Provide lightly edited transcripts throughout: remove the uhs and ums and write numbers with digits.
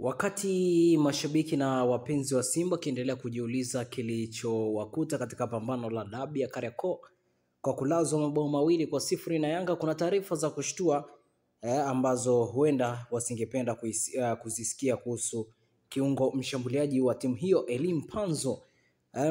Wakati mashabiki na wapenzi wa Simba kiendelea kujiuliza kilichowakuta katika pambano la dabi ya Kariakoo kwa kulazwa mabao 2-0 na Yanga, kuna taarifa za kushtua ambazo huenda wasingependa kuzisikia kuhusu kiungo mshambuliaji wa timu hiyo Elie Mpanzu.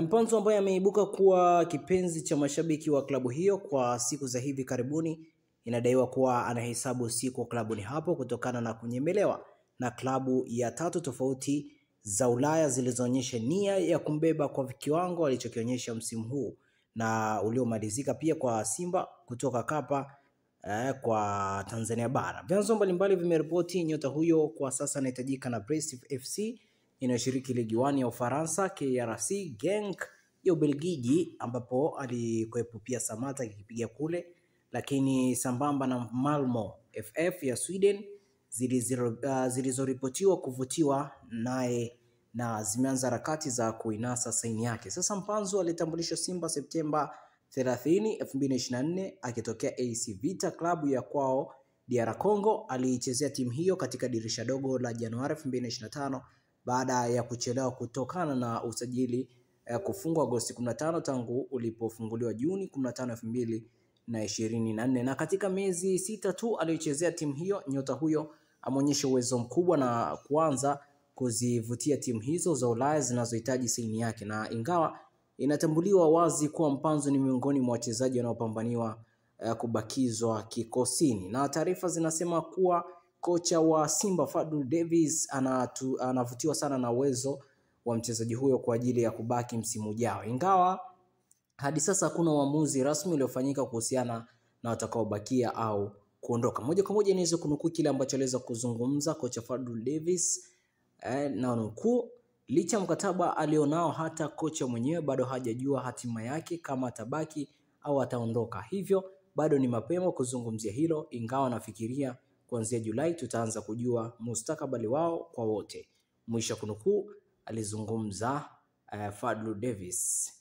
Mpanzu ambaye ameibuka kuwa kipenzi cha mashabiki wa klabu hiyo kwa siku za hivi karibuni, inadaiwa kuwa anahesabu siku klabuni hapo kutokana na kunyemelewa na klabu ya tatu tofauti za Ulaya zilizoonyesha nia ya kumbeba kwa kiwango alichokionyesha msimu huu na uliomalizika pia kwa Simba kutoka Kapa kwa Tanzania bara. Vyanzo mbalimbali vimeripoti nyota huyo kwa sasa anahitajika na Brest FC inayoshiriki ligi 1 ya Ufaransa, KRC Genk ya Ubelgiji ambapo alikuwepo pia Samata akipiga kule, lakini sambamba na Malmo FF ya Sweden zilizoripotiwa kuvutiwa naye na zimeanza harakati za kuinasa saini yake. Sasa Mpanzu alitambulishwa Simba Septemba 30, 2024 akitokea AC Vita, klabu ya kwao DR Congo. Alichezea timu hiyo katika dirisha dogo la Januari 2025 baada ya kuchelewa kutokana na usajili kufungwa Agosti 15 tangu ulipofunguliwa Juni 15, 2024. Na katika miezi 6 tu aliyochezea timu hiyo, nyota huyo ameonyesha uwezo mkubwa na kuanza kuzivutia timu hizo za Ulaya zinazohitaji saini yake, na ingawa inatambuliwa wazi kuwa Mpanzu ni miongoni mwa wachezaji wanaopambaniwa kubakizwa kikosini. Na taarifa zinasema kuwa kocha wa Simba Fadlu Davis anavutiwa sana na uwezo wa mchezaji huyo kwa ajili ya kubaki msimu ujao, ingawa hadi sasa hakuna uamuzi rasmi uliofanyika kuhusiana na watakaobakia au kuondoka. Moja kwa moja niweze kunukuu kile ambacho aliweza kuzungumza kocha Fadlu Davis na nukuu: licha mkataba alionao, hata kocha mwenyewe bado hajajua hatima yake kama atabaki au ataondoka, hivyo bado ni mapema kuzungumzia hilo, ingawa nafikiria kuanzia Julai tutaanza kujua mustakabali wao kwa wote, mwisho kunukuu. Alizungumza Fadlu Davis.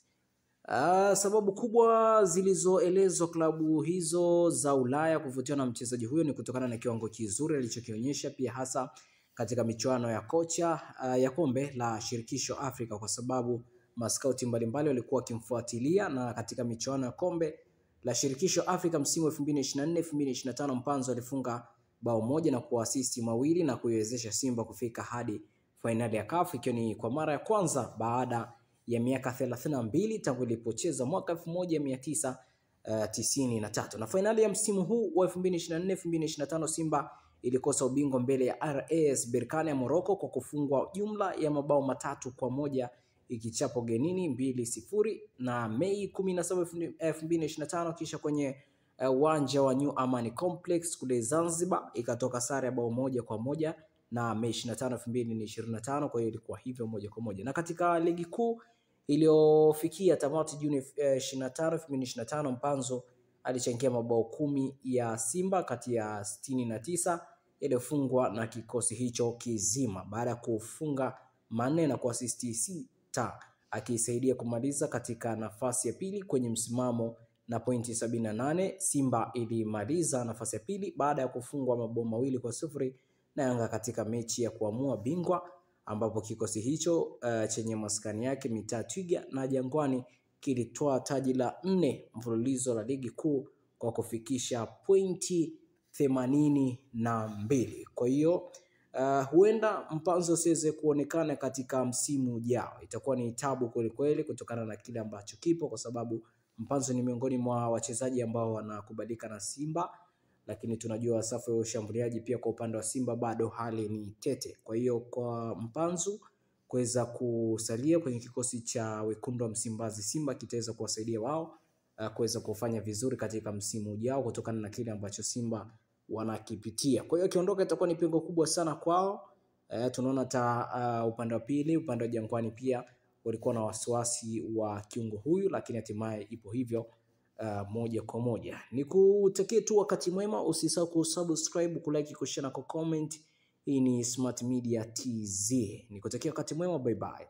Sababu kubwa zilizoelezwa klabu hizo za Ulaya kuvutiwa na mchezaji huyo ni kutokana na kiwango kizuri alichokionyesha, pia hasa katika michuano ya kocha ya kombe la shirikisho Afrika, kwa sababu maskauti mbalimbali walikuwa wakimfuatilia. Na katika michuano ya kombe la shirikisho Afrika msimu 2024-2025 Mpanzu alifunga bao 1 na kuasisti 2 na kuiwezesha Simba kufika hadi fainali ya CAF, ikiwa ni kwa mara ya kwanza baada ya miaka 32 tangu ilipocheza mwaka 1993. Na fainali ya msimu huu wa 2024-2025 Simba ilikosa ubingwa mbele ya RS Berkane ya Morocco kwa kufungwa jumla ya mabao 3-1 ikichapo genini 2-0 na Mei 17, 2025, kisha kwenye uwanja wa New Amani Complex kule Zanzibar ikatoka sare ya bao 1-1 na Mei 25, 2025. Kwa hiyo ilikuwa hivyo 1-1. Na katika ligi kuu iliyofikia tamati Juni 25, 2025 Mpanzu alichangia mabao 10 ya Simba kati ya 69 yaliyofungwa na kikosi hicho kizima, baada ya kufunga 4 na kuasisti 6, akisaidia kumaliza katika nafasi ya pili kwenye msimamo na pointi 78. Simba ilimaliza nafasi ya pili baada ya kufungwa mabao 2-0 na Yanga katika mechi ya kuamua bingwa, ambapo kikosi hicho chenye maskani yake mitaa Twiga na Jangwani kilitoa taji la 4 mfululizo la ligi kuu kwa kufikisha pointi 82. Kwa hiyo huenda Mpanzu asiweze kuonekana katika msimu ujao. Itakuwa ni tabu kweli kutokana na kile ambacho kipo, kwa sababu Mpanzu ni miongoni mwa wachezaji ambao wanakubalika na Simba, lakini tunajua safu ya ushambuliaji pia kwa upande wa Simba bado hali ni tete. Kwa hiyo kwa Mpanzu kuweza kusalia kwenye kikosi cha wekundu wa Msimbazi Simba kitaweza kuwasaidia wao kuweza kufanya vizuri katika msimu ujao kutokana na kile ambacho Simba wanakipitia. Kwa hiyo akiondoka itakuwa ni pengo kubwa sana kwao. Tunaona hata upande wa pili, upande wa Jangwani pia walikuwa na wasiwasi wa kiungo huyu, lakini hatimaye ipo hivyo moja kwa moja. Nikutakie tu wakati mwema, usisahau kusubscribe, kulike, kushare na kucomment. Hii ni Smart Media TZ. Nikutakia wakati mwema, bye bye.